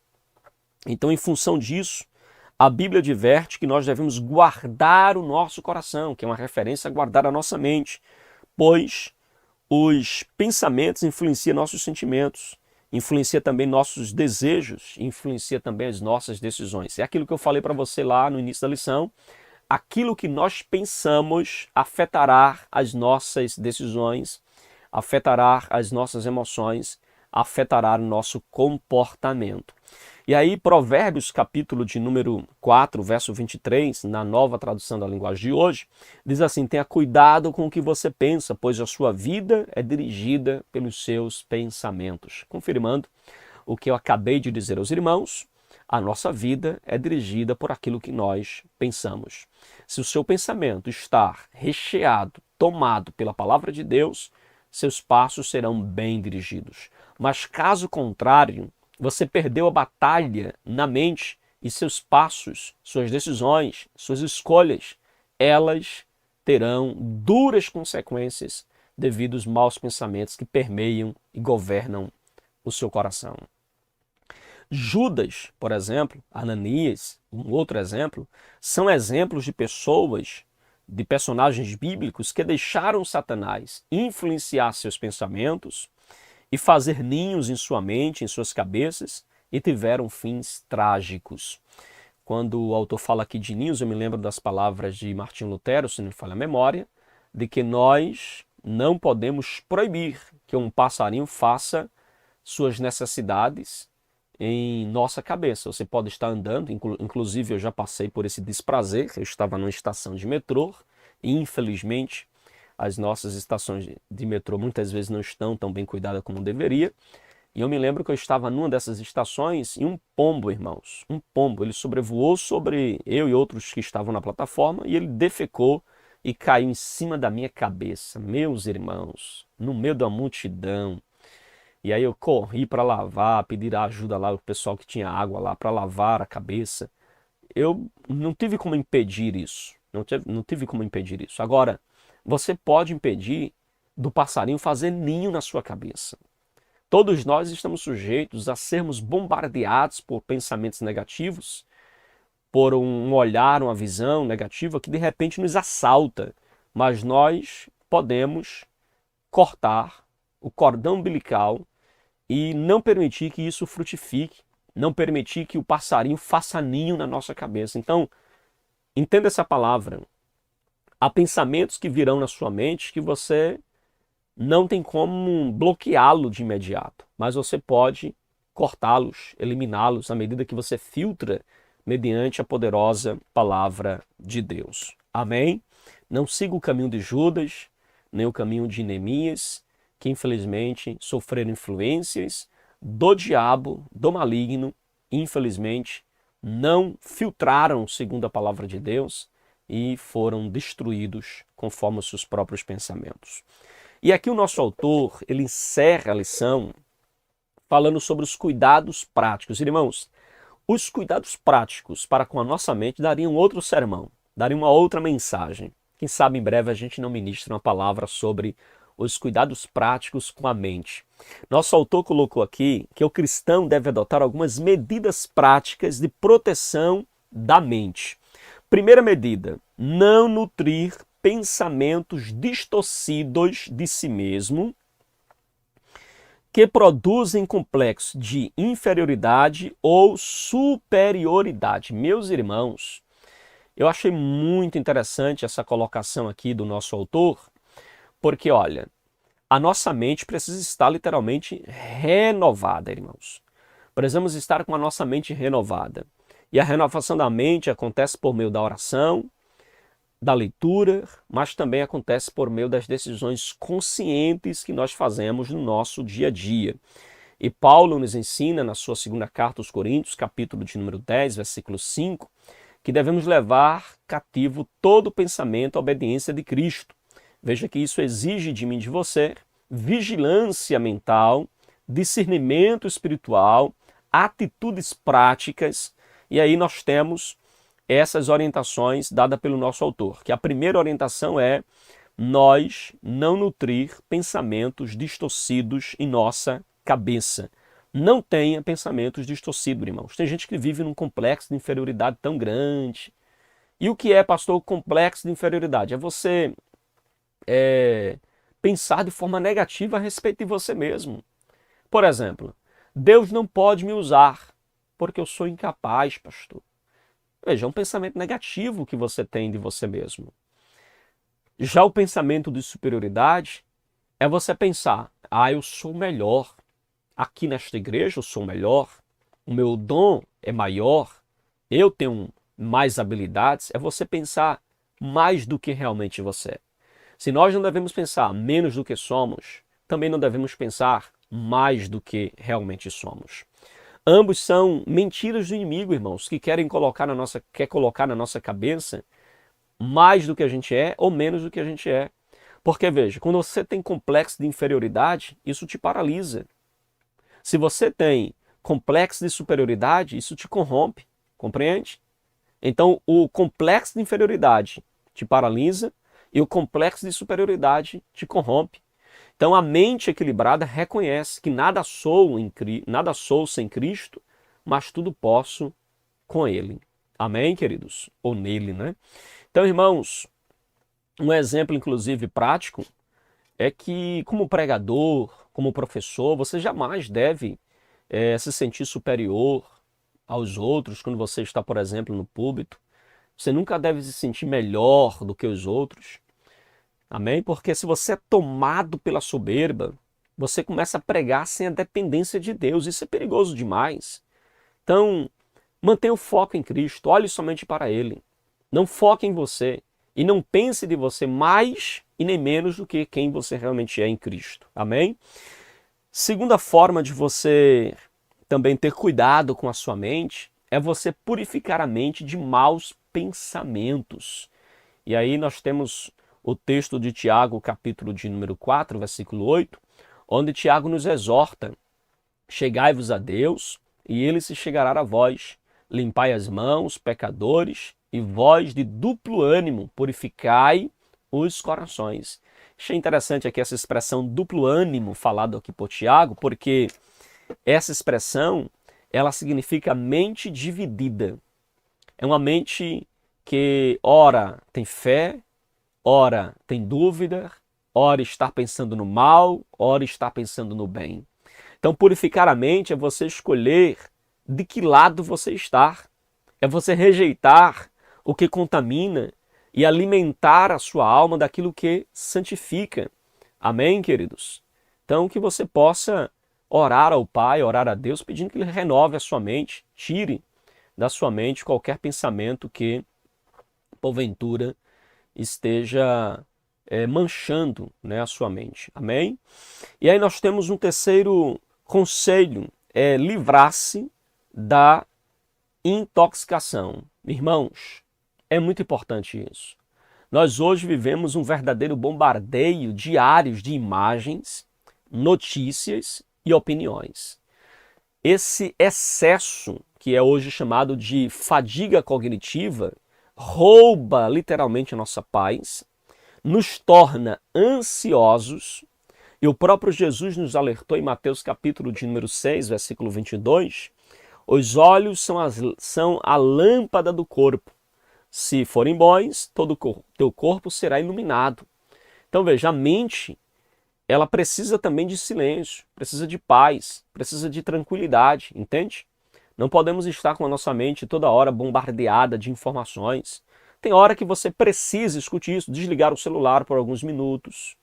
Então, em função disso, a Bíblia adverte que nós devemos guardar o nosso coração, que é uma referência a guardar a nossa mente, pois os pensamentos influenciam nossos sentimentos, influencia também nossos desejos, influencia também as nossas decisões. É aquilo que eu falei para você lá no início da lição. Aquilo que nós pensamos afetará as nossas decisões, afetará as nossas emoções, afetará o nosso comportamento. E aí, Provérbios, capítulo de número 4, verso 23, na nova tradução da linguagem de hoje, diz assim: tenha cuidado com o que você pensa, pois a sua vida é dirigida pelos seus pensamentos. Confirmando o que eu acabei de dizer aos irmãos, a nossa vida é dirigida por aquilo que nós pensamos. Se o seu pensamento está recheado, tomado pela palavra de Deus, seus passos serão bem dirigidos. Mas caso contrário, você perdeu a batalha na mente e seus passos, suas decisões, suas escolhas, elas terão duras consequências devido aos maus pensamentos que permeiam e governam o seu coração. Judas, por exemplo, Ananias, um outro exemplo, são exemplos de pessoas, de personagens bíblicos que deixaram Satanás influenciar seus pensamentos e fazer ninhos em sua mente, em suas cabeças, e tiveram fins trágicos. Quando o autor fala aqui de ninhos, eu me lembro das palavras de Martinho Lutero, se não me falha a memória, de que nós não podemos proibir que um passarinho faça suas necessidades em nossa cabeça. Você pode estar andando, inclusive eu já passei por esse desprazer, eu estava numa estação de metrô, e infelizmente as nossas estações de metrô muitas vezes não estão tão bem cuidadas como deveria. E eu me lembro que eu estava numa dessas estações e um pombo, irmãos, um pombo, ele sobrevoou sobre eu e outros que estavam na plataforma e ele defecou e caiu em cima da minha cabeça. Meus irmãos, no meio da multidão. E aí eu corri para lavar, pedir ajuda lá, o pessoal que tinha água lá para lavar a cabeça. Eu não tive como impedir isso. Não tive como impedir isso. Agora, você pode impedir do passarinho fazer ninho na sua cabeça. Todos nós estamos sujeitos a sermos bombardeados por pensamentos negativos, por um olhar, uma visão negativa que de repente nos assalta. Mas nós podemos cortar o cordão umbilical e não permitir que isso frutifique, não permitir que o passarinho faça ninho na nossa cabeça. Então, entenda essa palavra. Há pensamentos que virão na sua mente que você não tem como bloqueá-lo de imediato, mas você pode cortá-los, eliminá-los à medida que você filtra mediante a poderosa palavra de Deus. Amém? Não siga o caminho de Judas, nem o caminho de Neemias, que infelizmente sofreram influências do diabo, do maligno, e infelizmente não filtraram segundo a palavra de Deus e foram destruídos conforme os seus próprios pensamentos. E aqui o nosso autor, ele encerra a lição falando sobre os cuidados práticos. Irmãos, os cuidados práticos para com a nossa mente dariam outro sermão, dariam uma outra mensagem. Quem sabe em breve a gente não ministra uma palavra sobre os cuidados práticos com a mente. Nosso autor colocou aqui que o cristão deve adotar algumas medidas práticas de proteção da mente. Primeira medida, não nutrir pensamentos distorcidos de si mesmo que produzem complexo de inferioridade ou superioridade. Meus irmãos, eu achei muito interessante essa colocação aqui do nosso autor, porque, olha, a nossa mente precisa estar literalmente renovada, irmãos. Precisamos estar com a nossa mente renovada. E a renovação da mente acontece por meio da oração, da leitura, mas também acontece por meio das decisões conscientes que nós fazemos no nosso dia a dia. E Paulo nos ensina na sua segunda carta aos Coríntios, capítulo de número 10, versículo 5, que devemos levar cativo todo pensamento à obediência de Cristo. Veja que isso exige de mim e de você vigilância mental, discernimento espiritual, atitudes práticas, e aí nós temos essas orientações dadas pelo nosso autor, que a primeira orientação é nós não nutrir pensamentos distorcidos em nossa cabeça. Não tenha pensamentos distorcidos, irmãos. Tem gente que vive num complexo de inferioridade tão grande. E o que é, pastor, o complexo de inferioridade? É você pensar de forma negativa a respeito de você mesmo. Por exemplo, Deus não pode me usar porque eu sou incapaz, pastor. Veja, é um pensamento negativo que você tem de você mesmo. Já o pensamento de superioridade é você pensar, eu sou melhor. Aqui nesta igreja eu sou melhor. O meu dom é maior. Eu tenho mais habilidades. É você pensar mais do que realmente você é. Se nós não devemos pensar menos do que somos, também não devemos pensar mais do que realmente somos. Ambos são mentiras do inimigo, irmãos, que quer colocar na nossa cabeça mais do que a gente é ou menos do que a gente é. Porque, veja, quando você tem complexo de inferioridade, isso te paralisa. Se você tem complexo de superioridade, isso te corrompe, compreende? Então, o complexo de inferioridade te paralisa e o complexo de superioridade te corrompe. Então a mente equilibrada reconhece que nada sou sem Cristo, mas tudo posso com Ele. Amém, queridos? Ou nele, né? Então, irmãos, um exemplo, inclusive, prático, é que como pregador, como professor, você jamais deve se sentir superior aos outros quando você está, por exemplo, no púlpito. Você nunca deve se sentir melhor do que os outros. Amém? Porque se você é tomado pela soberba, você começa a pregar sem a dependência de Deus. Isso é perigoso demais. Então, mantenha o foco em Cristo. Olhe somente para Ele. Não foque em você. E não pense de você mais e nem menos do que quem você realmente é em Cristo. Amém? Segunda forma de você também ter cuidado com a sua mente é você purificar a mente de maus pensamentos. E aí nós temos o texto de Tiago, capítulo de número 4, versículo 8, onde Tiago nos exorta: chegai-vos a Deus, e ele se chegará a vós. Limpai as mãos, pecadores, e vós de duplo ânimo, purificai os corações. Achei interessante aqui essa expressão duplo ânimo falado aqui por Tiago, porque essa expressão, ela significa mente dividida. É uma mente que ora tem fé, ora tem dúvida, ora está pensando no mal, ora está pensando no bem. Então purificar a mente é você escolher de que lado você está. É você rejeitar o que contamina e alimentar a sua alma daquilo que santifica. Amém, queridos? Então que você possa orar ao Pai, orar a Deus, pedindo que Ele renove a sua mente, tire da sua mente qualquer pensamento que, porventura, esteja manchando, né, a sua mente. Amém? E aí nós temos um terceiro conselho, é livrar-se da intoxicação. Irmãos, é muito importante isso. Nós hoje vivemos um verdadeiro bombardeio diário de imagens, notícias e opiniões. Esse excesso, que é hoje chamado de fadiga cognitiva, rouba literalmente a nossa paz, nos torna ansiosos, e o próprio Jesus nos alertou em Mateus capítulo de número 6, versículo 22, os olhos são a lâmpada do corpo. Se forem bons, todo o teu corpo será iluminado. Então veja, a mente, ela precisa também de silêncio, precisa de paz, precisa de tranquilidade, entende? Não podemos estar com a nossa mente toda hora bombardeada de informações. Tem hora que você precisa, escute isso, desligar o celular por alguns minutos.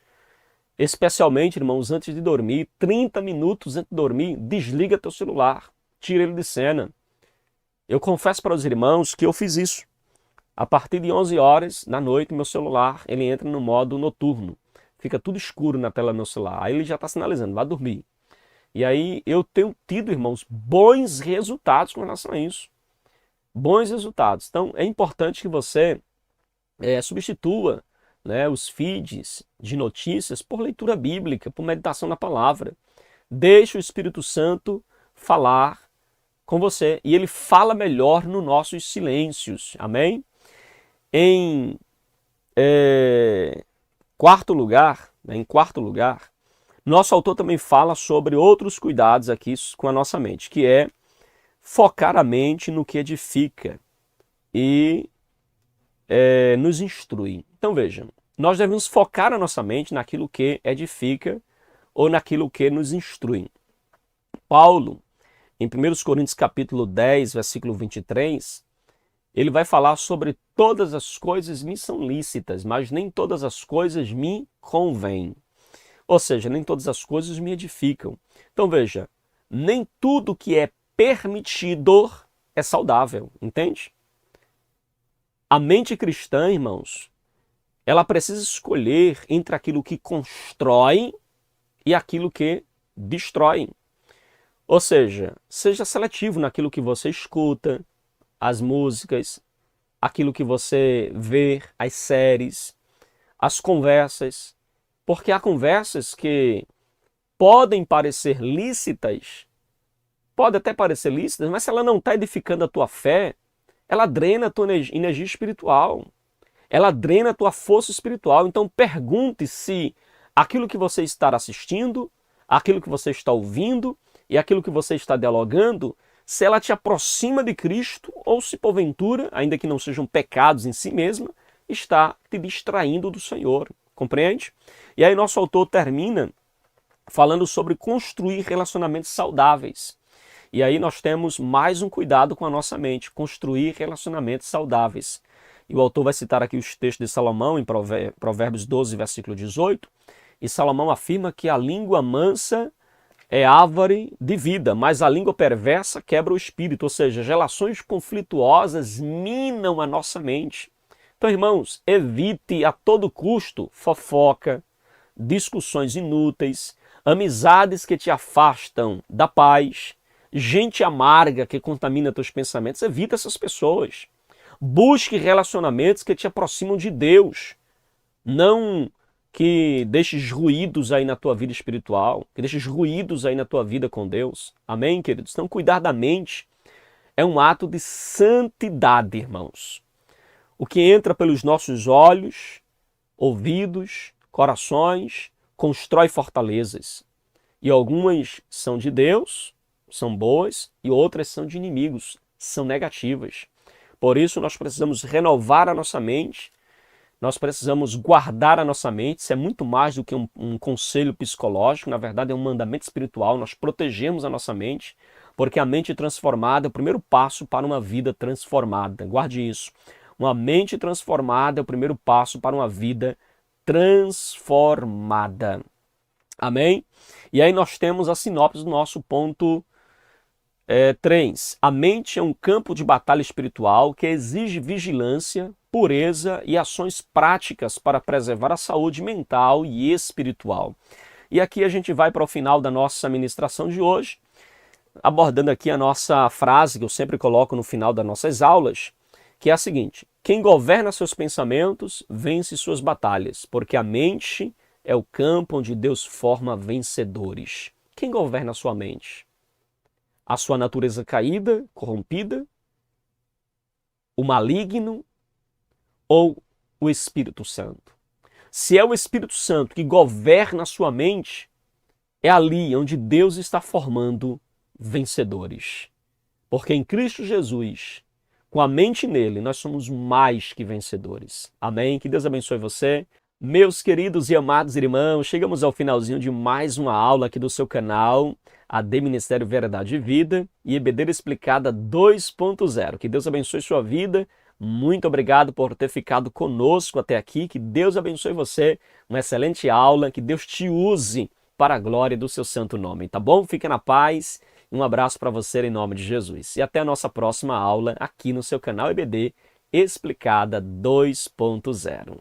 Especialmente, irmãos, antes de dormir, 30 minutos antes de dormir, desliga teu celular, tira ele de cena. Eu confesso para os irmãos que eu fiz isso. A partir de 11 horas da noite, meu celular ele entra no modo noturno. Fica tudo escuro na tela do meu celular. Aí ele já está sinalizando, vai dormir. E aí eu tenho tido, irmãos, bons resultados com relação a isso. Bons resultados. Então é importante que você substitua, né, os feeds de notícias por leitura bíblica, por meditação na palavra. Deixe o Espírito Santo falar com você. E ele fala melhor nos nossos silêncios. Amém? Em quarto lugar, nosso autor também fala sobre outros cuidados aqui com a nossa mente, que é focar a mente no que edifica e nos instrui. Então vejam, nós devemos focar a nossa mente naquilo que edifica ou naquilo que nos instrui. Paulo, em 1 Coríntios capítulo 10, versículo 23, ele vai falar sobre todas as coisas me são lícitas, mas nem todas as coisas me convêm. Ou seja, nem todas as coisas me edificam. Então veja, nem tudo que é permitido é saudável, entende? A mente cristã, irmãos, ela precisa escolher entre aquilo que constrói e aquilo que destrói. Ou seja, seja seletivo naquilo que você escuta, as músicas, aquilo que você vê, as séries, as conversas, porque há conversas que podem parecer lícitas, pode até parecer lícitas, mas se ela não está edificando a tua fé, ela drena a tua energia espiritual, ela drena a tua força espiritual. Então pergunte se aquilo que você está assistindo, aquilo que você está ouvindo e aquilo que você está dialogando, se ela te aproxima de Cristo ou se porventura, ainda que não sejam pecados em si mesma, está te distraindo do Senhor. Compreende? E aí nosso autor termina falando sobre construir relacionamentos saudáveis. E aí nós temos mais um cuidado com a nossa mente, construir relacionamentos saudáveis. E o autor vai citar aqui os textos de Salomão em Provérbios 12, versículo 18. E Salomão afirma que a língua mansa é árvore de vida, mas a língua perversa quebra o espírito. Ou seja, as relações conflituosas minam a nossa mente. Então, irmãos, evite a todo custo fofoca, discussões inúteis, amizades que te afastam da paz, gente amarga que contamina teus pensamentos. Evita essas pessoas. Busque relacionamentos que te aproximam de Deus. Não que deixes ruídos aí na tua vida espiritual, que deixes ruídos aí na tua vida com Deus. Amém, queridos? Então, cuidar da mente é um ato de santidade, irmãos. O que entra pelos nossos olhos, ouvidos, corações, constrói fortalezas. E algumas são de Deus, são boas, e outras são de inimigos, são negativas. Por isso nós precisamos renovar a nossa mente, nós precisamos guardar a nossa mente. Isso é muito mais do que um conselho psicológico, na verdade é um mandamento espiritual. Nós protegemos a nossa mente, porque a mente transformada é o primeiro passo para uma vida transformada. Guarde isso. Uma mente transformada é o primeiro passo para uma vida transformada. Amém? E aí nós temos a sinopse do nosso ponto 3. A mente é um campo de batalha espiritual que exige vigilância, pureza e ações práticas para preservar a saúde mental e espiritual. E aqui a gente vai para o final da nossa ministração de hoje, abordando aqui a nossa frase que eu sempre coloco no final das nossas aulas, que é a seguinte: quem governa seus pensamentos vence suas batalhas, porque a mente é o campo onde Deus forma vencedores. Quem governa a sua mente? A sua natureza caída, corrompida, o maligno ou o Espírito Santo? Se é o Espírito Santo que governa a sua mente, é ali onde Deus está formando vencedores. Porque em Cristo Jesus, com a mente nele, nós somos mais que vencedores. Amém? Que Deus abençoe você. Meus queridos e amados irmãos, chegamos ao finalzinho de mais uma aula aqui do seu canal, AD Ministério Verdade e Vida e EBD Explicada 2.0. Que Deus abençoe sua vida. Muito obrigado por ter ficado conosco até aqui. Que Deus abençoe você. Uma excelente aula. Que Deus te use para a glória do seu santo nome, tá bom? Fique na paz. Um abraço para você em nome de Jesus. E até a nossa próxima aula aqui no seu canal EBD Explicada 2.0.